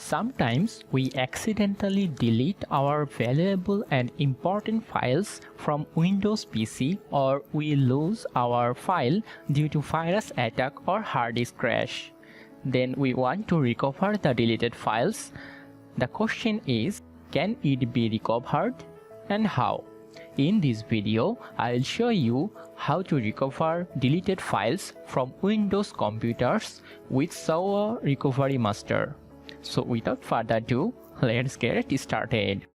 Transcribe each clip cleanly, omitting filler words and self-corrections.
Sometimes we accidentally delete our valuable and important files from Windows PC, or we lose our file due to virus attack or hard disk crash. Then we want to recover the deleted files. The question is, can it be recovered and how? In this video, I will show you how to recover deleted files from Windows computers with Soouya Recovery Master. So without further ado, let's get started.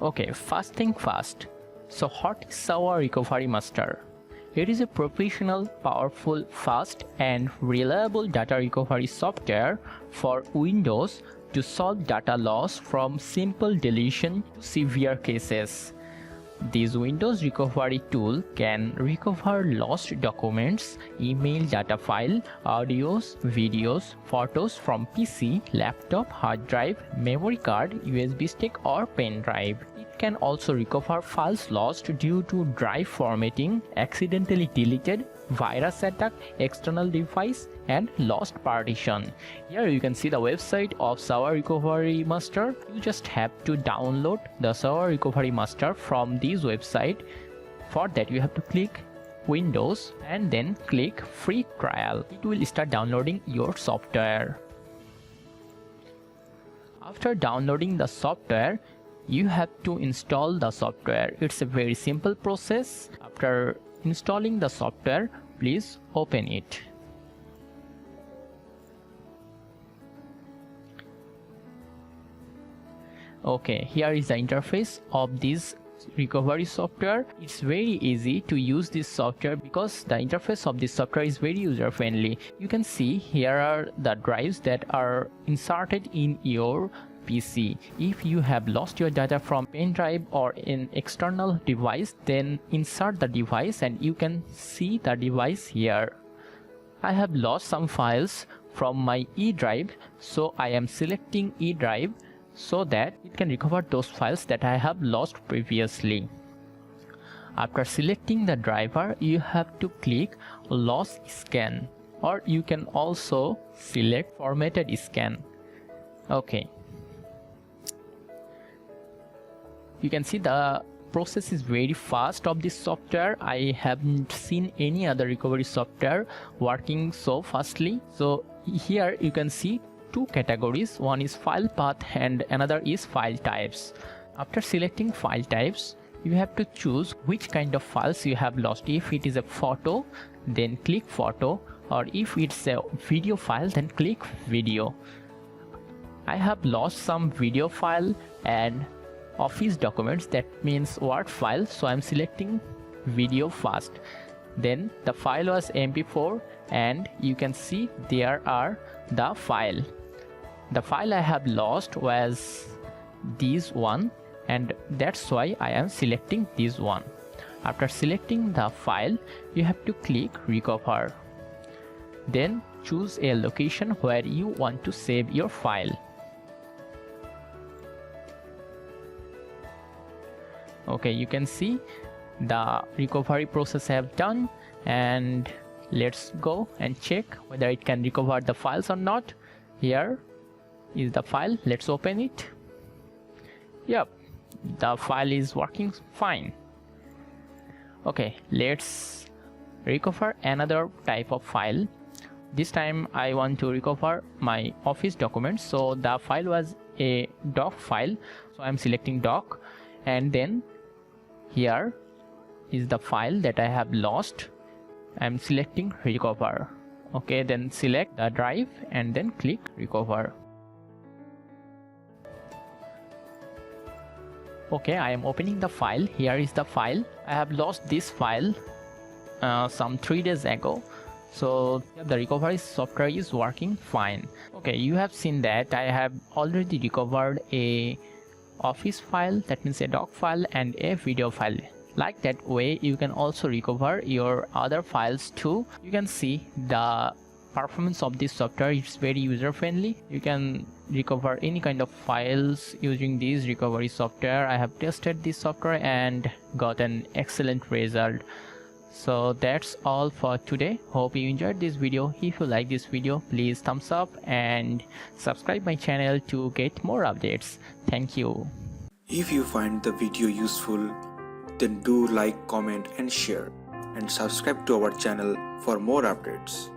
Okay, first thing first. So what is Soouya Recovery Master? It is a professional, powerful, fast and reliable data recovery software for Windows to solve data loss from simple deletion to severe cases. This Windows recovery tool can recover lost documents, email data file, audios, videos, photos from PC, laptop, hard drive, memory card, USB stick or pen drive. It can also recover files lost due to drive formatting, accidentally deleted, virus attack, external device and lost partition. Here you can see the website of Soouya Recovery Master. You just have to download the Soouya Recovery Master from this website. For that you have to click Windows and then click Free Trial. It will start downloading your software. After downloading the software, you have to install the software. It's a very simple process. After installing the software, please open it. Okay, here is the interface of this recovery software. It's very easy to use this software because the interface of this software is very user friendly. You can see here are the drives that are inserted in your PC. If you have lost your data from pen drive or an external device, then insert the device and you can see the device here. I have lost some files from my E drive, so I am selecting E drive so that it can recover those files that I have lost previously. After selecting the driver, you have to click Loss Scan, or you can also select Formatted Scan. Okay. You can see the process is very fast of this software. I haven't seen any other recovery software working so fastly. So here you can see two categories. One is file path and another is file types. After selecting file types, you have to choose which kind of files you have lost. If it is a photo, then click photo, or if it's a video file, then click video. I have lost some video file and Office documents, that means Word file, so I'm selecting video first. Then the file was MP4 and you can see there are the file. The file I have lost was this one and that's why I am selecting this one. After selecting the file, you have to click recover. Then choose a location where you want to save your file. Okay, you can see the recovery process I have done, and let's go and check whether it can recover the files or not. Here is the file. Let's open it. Yep, the file is working fine. Okay, let's recover another type of file. This time I want to recover my Office documents. So the file was a doc file, so I'm selecting doc, and then here is the file that I have lost. I'm selecting recover. Okay, then select the drive and then click recover. Okay, I am opening the file. Here is the file. I have lost this file some 3 days ago. So the recovery software is working fine. Okay, you have seen that I have already recovered a Office file, that means a doc file, and a video file. Like that way you can also recover your other files too. You can see the performance of this software is very user friendly. You can recover any kind of files using this recovery software. I have tested this software and got an excellent result. So that's all for today. Hope you enjoyed this video. If you like this video, please thumbs up and subscribe my channel to get more updates. Thank you. If you find the video useful, then do like, comment and share, and subscribe to our channel for more updates.